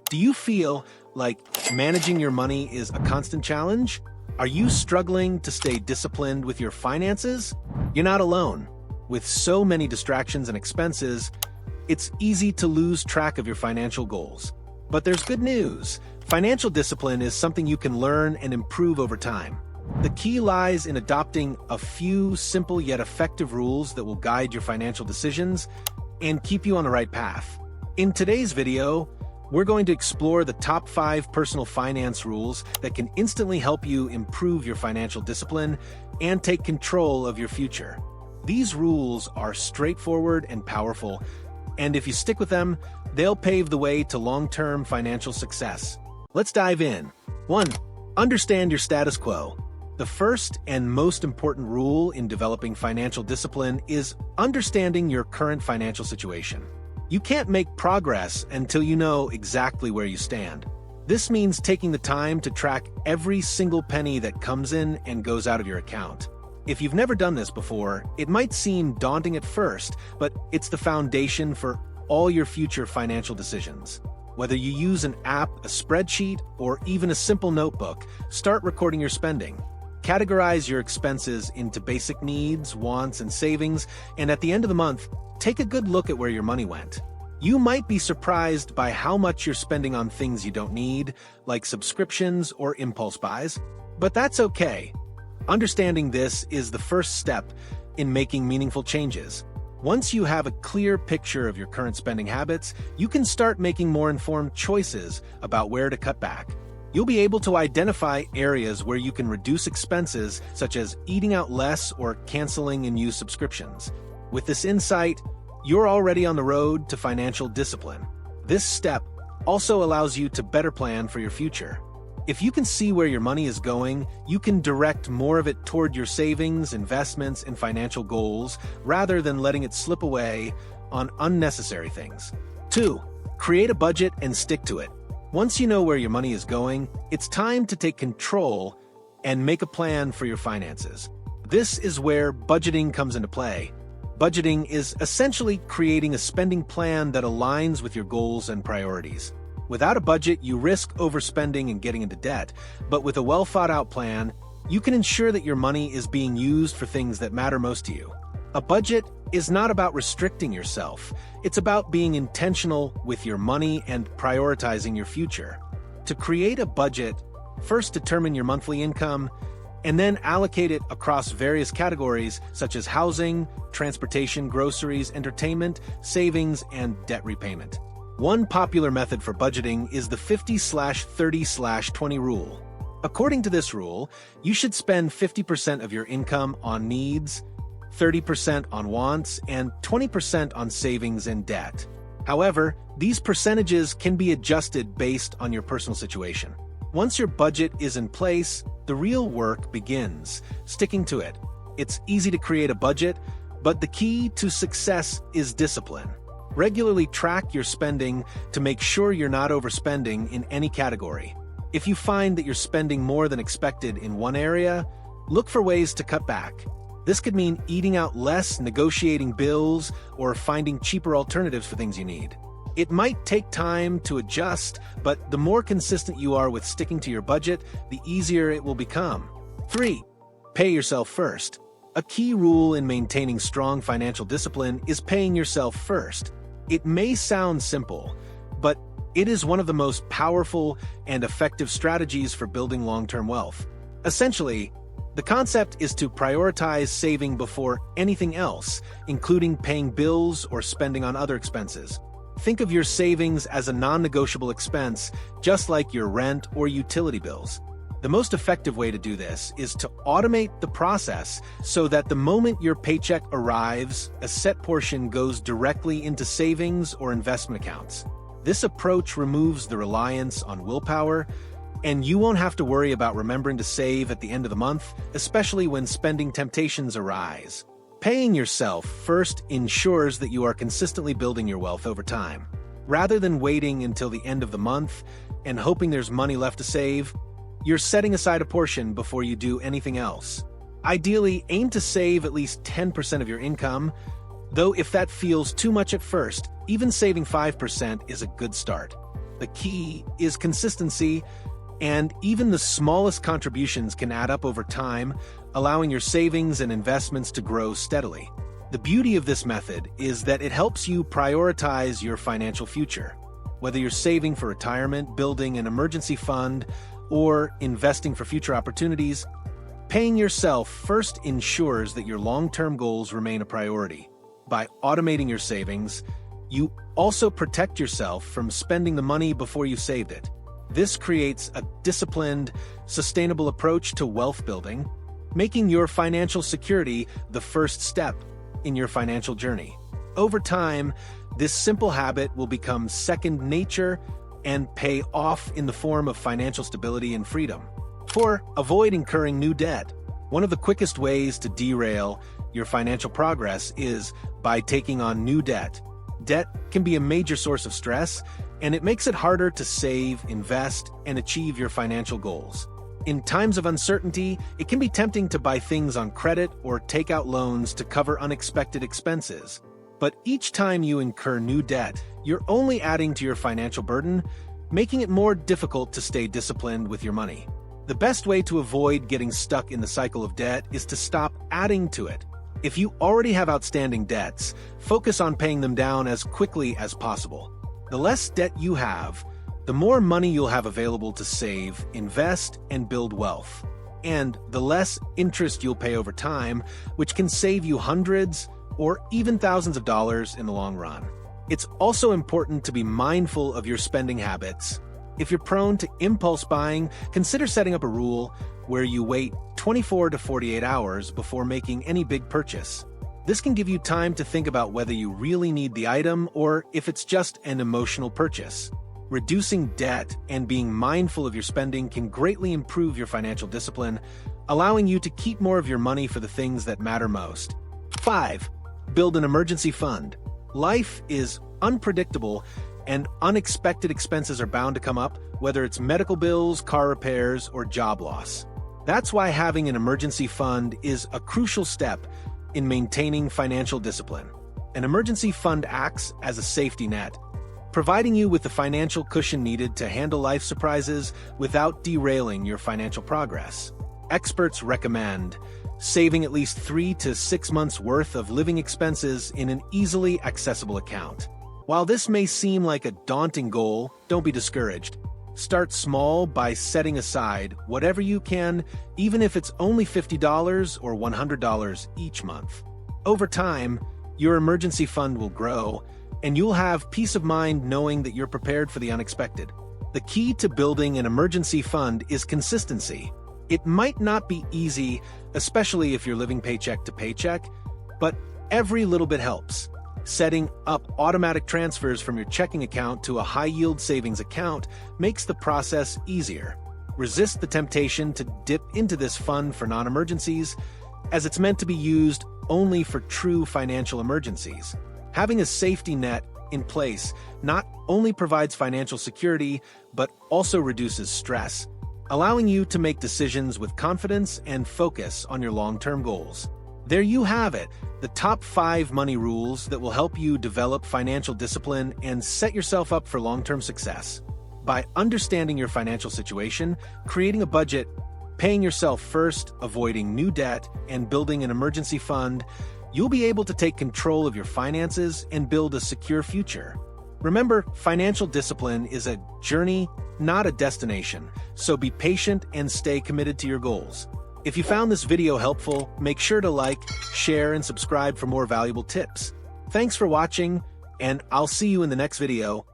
Do you feel like managing your money is a constant challenge? Are you struggling to stay disciplined with your finances? You're not alone. With so many distractions and expenses, it's easy to lose track of your financial goals. But there's good news. Financial discipline is something you can learn and improve over time. The key lies in adopting a few simple yet effective rules that will guide your financial decisions and keep you on the right path. In today's video, we're going to explore the top 5 personal finance rules that can instantly help you improve your financial discipline and take control of your future. These rules are straightforward and powerful, and if you stick with them, they'll pave the way to long-term financial success. Let's dive in. 1. Understand your status quo. The first and most important rule in developing financial discipline is understanding your current financial situation. You can't make progress until you know exactly where you stand. This means taking the time to track every single penny that comes in and goes out of your account. If you've never done this before, it might seem daunting at first, but it's the foundation for all your future financial decisions. Whether you use an app, a spreadsheet, or even a simple notebook, start recording your spending. Categorize your expenses into basic needs, wants, and savings, and at the end of the month, take a good look at where your money went. You might be surprised by how much you're spending on things you don't need, like subscriptions or impulse buys, but that's okay. Understanding this is the first step in making meaningful changes. Once you have a clear picture of your current spending habits, you can start making more informed choices about where to cut back. You'll be able to identify areas where you can reduce expenses, such as eating out less or canceling unused subscriptions. With this insight, you're already on the road to financial discipline. This step also allows you to better plan for your future. If you can see where your money is going, you can direct more of it toward your savings, investments, and financial goals, rather than letting it slip away on unnecessary things. 2. Create a budget and stick to it. Once you know where your money is going, it's time to take control and make a plan for your finances. This is where budgeting comes into play. Budgeting is essentially creating a spending plan that aligns with your goals and priorities. Without a budget, you risk overspending and getting into debt, but with a well-thought-out plan, you can ensure that your money is being used for things that matter most to you. A budget is not about restricting yourself. It's about being intentional with your money and prioritizing your future. To create a budget, first determine your monthly income, and then allocate it across various categories such as housing, transportation, groceries, entertainment, savings, and debt repayment. One popular method for budgeting is the 50/30/20 rule. According to this rule, you should spend 50% of your income on needs, 30% on wants, and 20% on savings and debt. However, these percentages can be adjusted based on your personal situation. Once your budget is in place, the real work begins, sticking to it. It's easy to create a budget, but the key to success is discipline. Regularly track your spending to make sure you're not overspending in any category. If you find that you're spending more than expected in one area, look for ways to cut back. This could mean eating out less, negotiating bills, or finding cheaper alternatives for things you need. It might take time to adjust, but the more consistent you are with sticking to your budget, the easier it will become. 3. Pay yourself first. A key rule in maintaining strong financial discipline is paying yourself first. It may sound simple, but it is one of the most powerful and effective strategies for building long-term wealth. Essentially, the concept is to prioritize saving before anything else, including paying bills or spending on other expenses. Think of your savings as a non-negotiable expense, just like your rent or utility bills. The most effective way to do this is to automate the process so that the moment your paycheck arrives, a set portion goes directly into savings or investment accounts. This approach removes the reliance on willpower, and you won't have to worry about remembering to save at the end of the month, especially when spending temptations arise. Paying yourself first ensures that you are consistently building your wealth over time. Rather than waiting until the end of the month and hoping there's money left to save, you're setting aside a portion before you do anything else. Ideally, aim to save at least 10% of your income, though if that feels too much at first, even saving 5% is a good start. The key is consistency, and even the smallest contributions can add up over time, allowing your savings and investments to grow steadily. The beauty of this method is that it helps you prioritize your financial future. Whether you're saving for retirement, building an emergency fund, or investing for future opportunities, paying yourself first ensures that your long-term goals remain a priority. By automating your savings, you also protect yourself from spending the money before you saved it. This creates a disciplined, sustainable approach to wealth building, making your financial security the first step in your financial journey. Over time, this simple habit will become second nature and pay off in the form of financial stability and freedom. 4. Avoid incurring new debt. One of the quickest ways to derail your financial progress is by taking on new debt. Debt can be a major source of stress, and it makes it harder to save, invest, and achieve your financial goals. In times of uncertainty, it can be tempting to buy things on credit or take out loans to cover unexpected expenses. But each time you incur new debt, you're only adding to your financial burden, making it more difficult to stay disciplined with your money. The best way to avoid getting stuck in the cycle of debt is to stop adding to it. If you already have outstanding debts, focus on paying them down as quickly as possible. The less debt you have, the more money you'll have available to save, invest, and build wealth. And the less interest you'll pay over time, which can save you hundreds or even thousands of dollars in the long run. It's also important to be mindful of your spending habits. If you're prone to impulse buying, consider setting up a rule where you wait 24 to 48 hours before making any big purchase. This can give you time to think about whether you really need the item or if it's just an emotional purchase. Reducing debt and being mindful of your spending can greatly improve your financial discipline, allowing you to keep more of your money for the things that matter most. 5. Build an emergency fund. Life is unpredictable, and unexpected expenses are bound to come up, whether it's medical bills, car repairs, or job loss. That's why having an emergency fund is a crucial step in maintaining financial discipline. An emergency fund acts as a safety net, providing you with the financial cushion needed to handle life surprises without derailing your financial progress. Experts recommend saving at least 3 to 6 months' worth of living expenses in an easily accessible account. While this may seem like a daunting goal, don't be discouraged. Start small by setting aside whatever you can, even if it's only $50 or $100 each month. Over time, your emergency fund will grow, and you'll have peace of mind knowing that you're prepared for the unexpected. The key to building an emergency fund is consistency. It might not be easy, especially if you're living paycheck to paycheck, but every little bit helps. Setting up automatic transfers from your checking account to a high-yield savings account makes the process easier. Resist the temptation to dip into this fund for non-emergencies, as it's meant to be used only for true financial emergencies. Having a safety net in place not only provides financial security, but also reduces stress, allowing you to make decisions with confidence and focus on your long-term goals. There you have it, the top 5 money rules that will help you develop financial discipline and set yourself up for long-term success. By understanding your financial situation, creating a budget, paying yourself first, avoiding new debt, and building an emergency fund, you'll be able to take control of your finances and build a secure future. Remember, financial discipline is a journey, not a destination, so be patient and stay committed to your goals. If you found this video helpful, make sure to like, share, and subscribe for more valuable tips. Thanks for watching, and I'll see you in the next video.